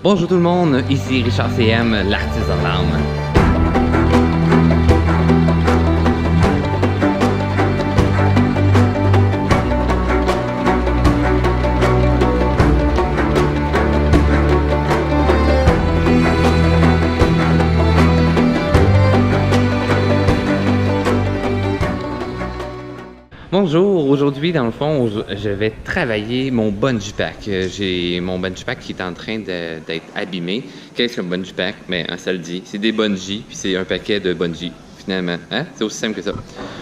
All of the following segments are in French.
Bonjour tout le monde, ici Richard CM, l'artisan d'âme. Bonjour, aujourd'hui dans le fond, je vais travailler mon bungee pack. J'ai mon bungee pack qui est en train d'être abîmé. Qu'est-ce qu'un bungee pack? Mais ça le dit, c'est des bungees, puis c'est un paquet de bungees, finalement. Hein? C'est aussi simple que ça.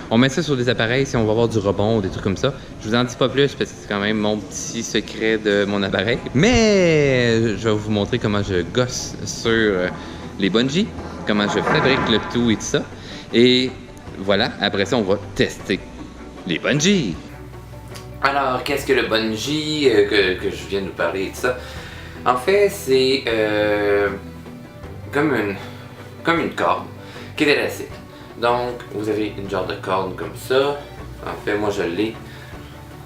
On met ça sur des appareils si on va avoir du rebond ou des trucs comme ça. Je vous en dis pas plus parce que c'est quand même mon petit secret de mon appareil. Mais je vais vous montrer comment je gosse sur les bungees, comment je fabrique le tout et tout ça. Et voilà, après ça, on va tester les bungees. Alors, qu'est-ce que le bungee que je viens de vous parler et tout ça? En fait, c'est comme une corde qui est élastique. Donc, vous avez une genre de corde comme ça. En fait, moi, je l'ai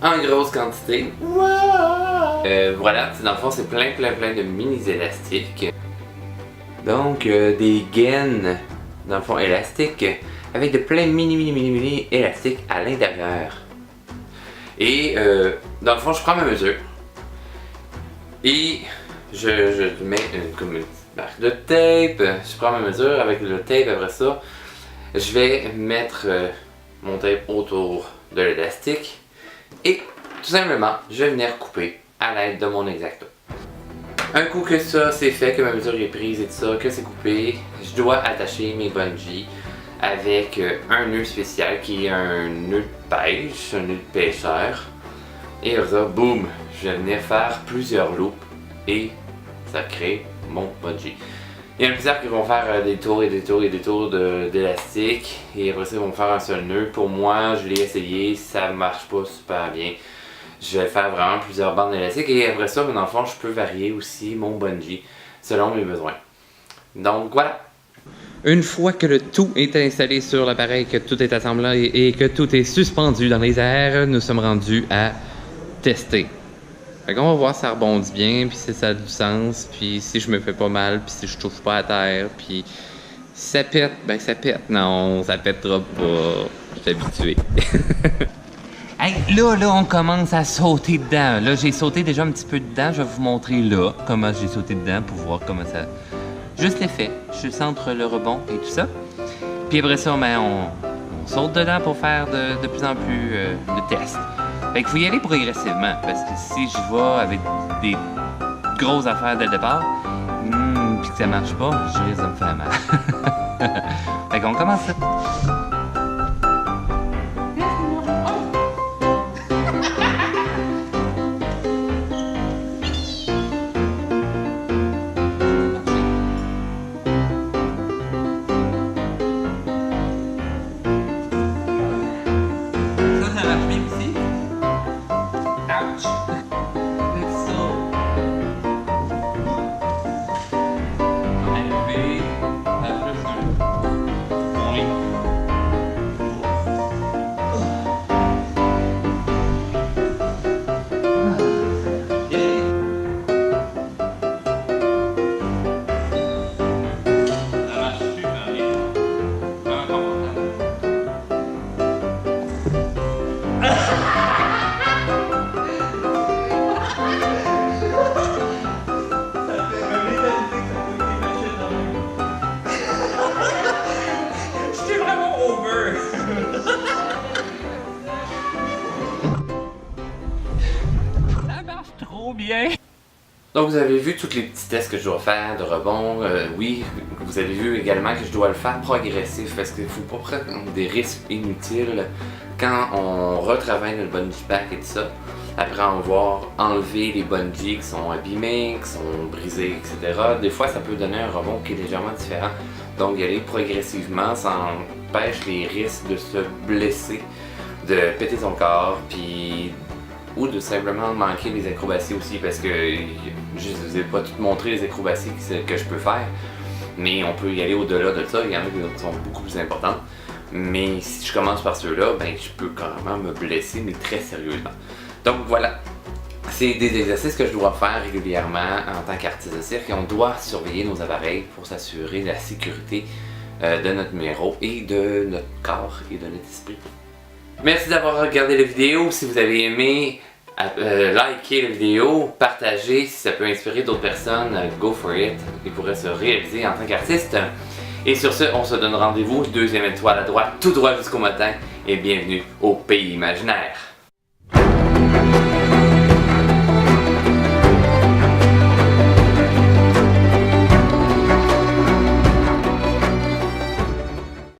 en grosse quantité. Voilà, dans le fond, c'est plein de mini-élastiques. Donc, des gaines, dans le fond, élastiques, avec de plein mini élastiques à l'intérieur. Et dans le fond, je prends ma mesure et je mets comme une petite marque de tape. Je prends ma mesure avec le tape. Après ça, je vais mettre mon tape autour de l'élastique et tout simplement, je vais venir couper à l'aide de mon X-Acto. Un coup que ça c'est fait, que ma mesure est prise et tout ça, que c'est coupé, je dois attacher mes bungees avec un nœud spécial qui est un nœud de pêche, un nœud de pêcheur. Et après ça, boum, je vais venir faire plusieurs loops et ça crée mon bungee. Il y en a plusieurs qui vont faire des tours et des tours et des tours d'élastique et après ça ils vont faire un seul nœud. Pour moi, je l'ai essayé, ça marche pas super bien. Je vais faire vraiment plusieurs bandes d'élastique et après ça, dans le fond, je peux varier aussi mon bungee selon mes besoins. Donc voilà. Une fois que le tout est installé sur l'appareil, que tout est assemblé et que tout est suspendu dans les airs, nous sommes rendus à tester. Fait qu'on va voir si ça rebondit bien, puis si ça a du sens, puis si je me fais pas mal, puis si je touche pas à terre, puis si ça pète, ben ça pète. Non, ça pètera pas. Je suis habitué. Hey, là, on commence à sauter dedans. Là, j'ai sauté déjà un petit peu dedans. Je vais vous montrer là comment j'ai sauté dedans pour voir comment ça... Juste l'effet. Je centre le rebond et tout ça. Puis après ça, ben, on saute dedans pour faire de plus en plus de tests. Fait qu'il faut y aller progressivement. Parce que si je vais avec des grosses affaires dès le départ, puis que ça marche pas, je risque de me faire mal. Fait qu'on commence ça. Bien. Donc vous avez vu tous les petits tests que je dois faire de rebond. Oui, vous avez vu également que je dois le faire progressif parce qu'il ne faut pas prendre des risques inutiles quand on retravaille le bungee pack et tout ça. Après avoir enlevé les bungees qui sont abîmés, qui sont brisés, etc. Des fois ça peut donner un rebond qui est légèrement différent. Donc y aller progressivement, ça empêche les risques de se blesser, de péter son corps, puis ou de simplement manquer les acrobaties aussi parce que je ne vous ai pas tout montré les acrobaties que je peux faire, mais on peut y aller au-delà de ça. Il y en a qui sont beaucoup plus importantes, mais si je commence par ceux-là, ben je peux carrément me blesser, mais très sérieusement. Donc voilà, C'est des exercices que je dois faire régulièrement en tant qu'artiste de cirque et on doit surveiller nos appareils pour s'assurer de la sécurité de notre numéro et de notre corps et de notre esprit. Merci d'avoir regardé la vidéo. Si vous avez aimé, likez la vidéo, partagez si ça peut inspirer d'autres personnes, go for it. Ils pourraient se réaliser en tant qu'artiste. Et sur ce, on se donne rendez-vous, 2e étoile à droite, tout droit jusqu'au matin et bienvenue au pays imaginaire.